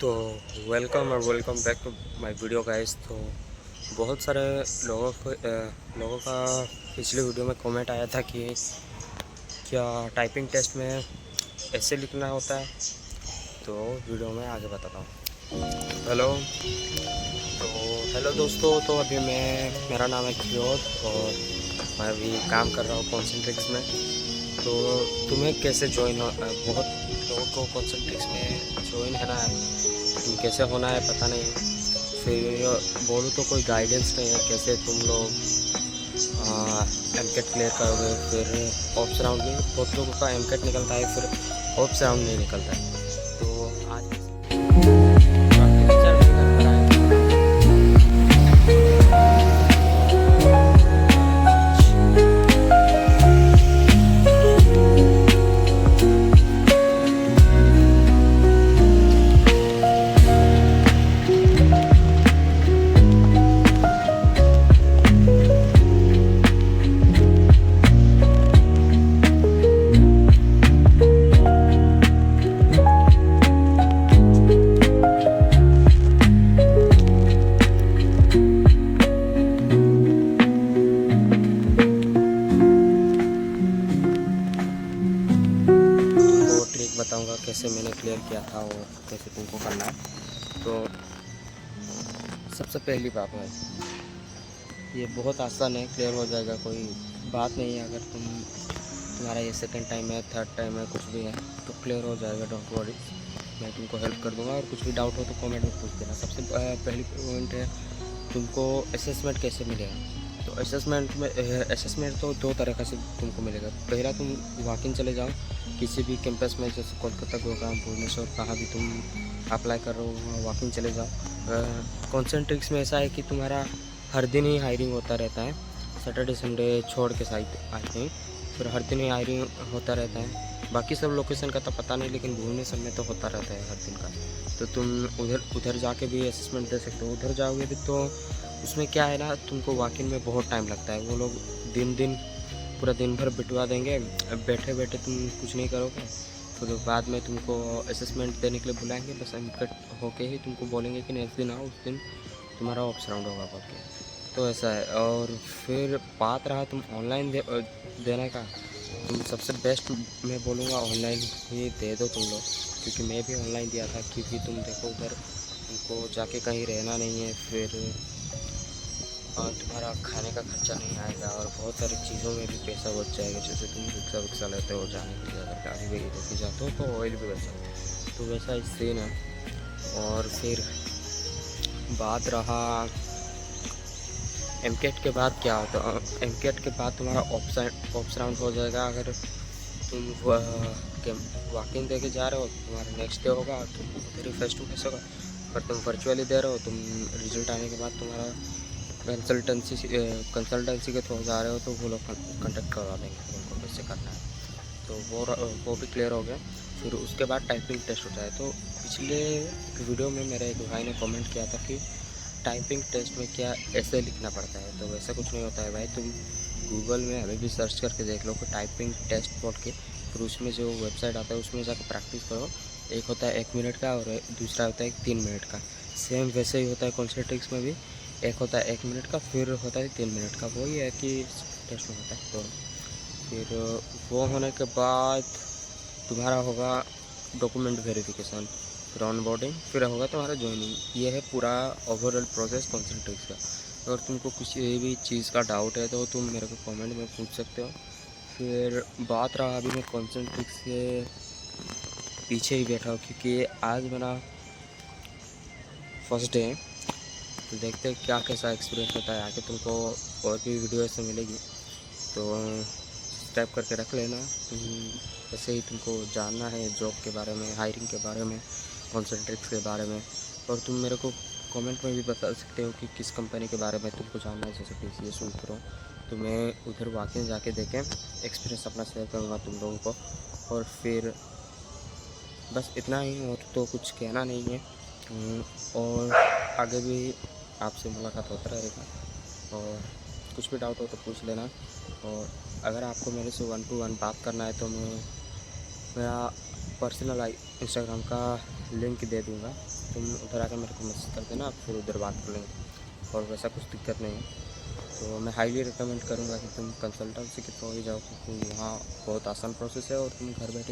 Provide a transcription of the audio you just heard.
तो welcome back to my video guys. तो बहुत सारे लोगों का पिछले वीडियो में कमेंट आया था कि क्या टाइपिंग टेस्ट में ऐसे लिखना होता है। तो वीडियो में आगे बताता हूँ। हेलो दोस्तों। तो अभी मेरा नाम है किशोर और मैं अभी काम कर रहा हूँ कॉन्सेंट्रिक्स में। तो तुम्हें कैसे ज्वाइन हो, बहुत लोगों को कॉन्सेंट्रिक्स में ज्वाइन है ना, लेकिन कैसे होना है पता नहीं है। फिर बोलूँ तो कोई गाइडेंस नहीं है कैसे तुम लोग एमकेट क्लियर करोगे। फिर ऑप्स राउंड में बहुत लोगों का एमकेट निकलता है, फिर ऑप्स राउंड नहीं निकलता है। तो आज ट्रिक बताऊंगा कैसे मैंने क्लियर किया था और कैसे तुमको करना है। तो सबसे पहली बात है, ये बहुत आसान है, क्लियर हो जाएगा, कोई बात नहीं है। अगर तुम्हारा ये सेकंड टाइम है, थर्ड टाइम है, कुछ भी है तो क्लियर हो जाएगा, डोंट वरी। मैं तुमको हेल्प कर दूंगा और कुछ भी डाउट हो तो कमेंट में पूछ देना। सबसे पहली पॉइंट है, तुमको असेसमेंट कैसे मिलेगा। तो असेसमेंट तो दो तरह से तुमको मिलेगा। पहला, तुम वॉक इन चले जाओ किसी भी कैंपस में, जैसे कोलकाता, गुड़गांव, भुवनेश्वर, कहाँ भी तुम अप्लाई कर रहे हो वॉक इन चले जाओ। कॉन्सेंट्रिक्स में ऐसा है कि तुम्हारा हर दिन ही हायरिंग होता रहता है, सैटरडे संडे छोड़ के साइड आई थिंक। फिर हर दिन ही हायरिंग होता रहता है। बाकी सब लोकेशन का तो पता नहीं, लेकिन भुवनेश्वर में तो होता रहता है हर दिन का। तो तुम उधर जाके भी असेसमेंट दे सकते हो। उधर जाओगे भी तो उसमें क्या है ना, तुमको वॉक इन में बहुत टाइम लगता है। वो लोग पूरा दिन भर बिठवा देंगे, बैठे बैठे तुम कुछ नहीं करोगे। फिर बाद में तुमको असेसमेंट देने के लिए बुलाएंगे, बस एमकेट होके ही तुमको बोलेंगे कि नेक्स्ट दिन आओ, उस दिन तुम्हारा ऑप्स राउंड होगा बोल के। तो ऐसा है। और फिर बात रहा तुम ऑनलाइन देने का, तुम सबसे बेस्ट मैं बोलूँगा ऑनलाइन ही दे दो तुम लोग, क्योंकि मैं भी ऑनलाइन दिया था। क्योंकि तुम देखो उधर तुमको जाके कहीं रहना नहीं है, फिर तुम्हारा खाने का खर्चा नहीं आएगा और बहुत सारी चीज़ों में भी पैसा बच जाएगा। जैसे तुम रिक्शा विक्सा लेते हो जाने के लिए, अगर गाड़ी भी लेके जाते हो तो ऑयल भी बच जाएगा। तो वैसा ही सीन है। और फिर बात रहा एमकेट के बाद क्या होता है। एमकेट के बाद तुम्हारा ऑप्स राउंड हो जाएगा। अगर तुम वॉक इन दे के जा रहे हो, तुम्हारा नेक्स्ट डे होगा, तुम उधर ही फेस टू फेस होगा। अगर तुम वर्चुअली दे रहे हो, तुम रिजल्ट आने के बाद तुम्हारा कंसल्टेंसी के थ्रू जा रहे हो तो वो लोग कंटेक्ट करवा देंगे तुमको कैसे करना है। तो वो भी क्लियर हो गया। फिर उसके बाद टाइपिंग टेस्ट होता है। तो पिछले वीडियो में मेरे एक भाई ने कमेंट किया था कि टाइपिंग टेस्ट में क्या ऐसे लिखना पड़ता है। तो वैसा कुछ नहीं होता है भाई। तुम गूगल में अभी भी सर्च करके देख लो कि टाइपिंग टेस्ट बोल के, फिर उसमें जो वेबसाइट आता है उसमें जाकर प्रैक्टिस करो। एक होता है 1 मिनट का और दूसरा होता है 3 मिनट का। सेम वैसे ही होता है कॉन्सेंट्रिक्स में भी, एक होता है 1 मिनट का, फिर होता है 3 मिनट का। वही है कि टेस्ट में होता है। तो फिर वो होने के बाद तुम्हारा होगा डॉक्यूमेंट वेरिफिकेशन, फिर ऑन बोर्डिंग, फिर होगा तुम्हारा ज्वाइनिंग। ये है पूरा ओवरऑल प्रोसेस कॉन्सेंट्रिक्स का। अगर तुमको किसी भी चीज़ का डाउट है तो तुम मेरे को कमेंट में पूछ सकते हो। फिर बात रहा, अभी मैं कॉन्सेंट्रिक्स के पीछे ही बैठा हूँ क्योंकि आज मेरा फर्स्ट डे है। तो देखते हैं क्या कैसा एक्सपीरियंस होता है। आगे तुमको और भी वीडियो ऐसे मिलेगी तो सब्सक्राइब करके रख लेना। ऐसे ही तुमको जानना है जॉब के बारे में, हायरिंग के बारे में, कॉन्सेंट्रिक्स के बारे में। और तुम मेरे को कमेंट में भी बता सकते हो कि किस कंपनी के बारे में तुमको जानना है, जैसे TCS, विप्रो। तो मैं उधर वाकई जाके देखें एक्सपीरियंस अपना शेयर करूँगा तुम लोगों को। और फिर बस इतना ही, और तो कुछ कहना नहीं है। और आगे भी आपसे मुलाकात होता रहेगा और कुछ भी डाउट हो तो पूछ लेना। और अगर आपको मेरे से 1 to 1 बात करना है तो मेरा पर्सनल इंस्टाग्राम का लिंक दे दूँगा, तुम उधर आकर मेरे को मैसेज कर देना, फिर उधर बात कर लेंगे। और वैसा कुछ दिक्कत नहीं है, तो मैं हाईली रिकमेंड करूँगा कि तुम कंसल्टेंसी के थ्रू ही जाओ, क्योंकि वहाँ बहुत आसान प्रोसेस है और तुम घर बैठे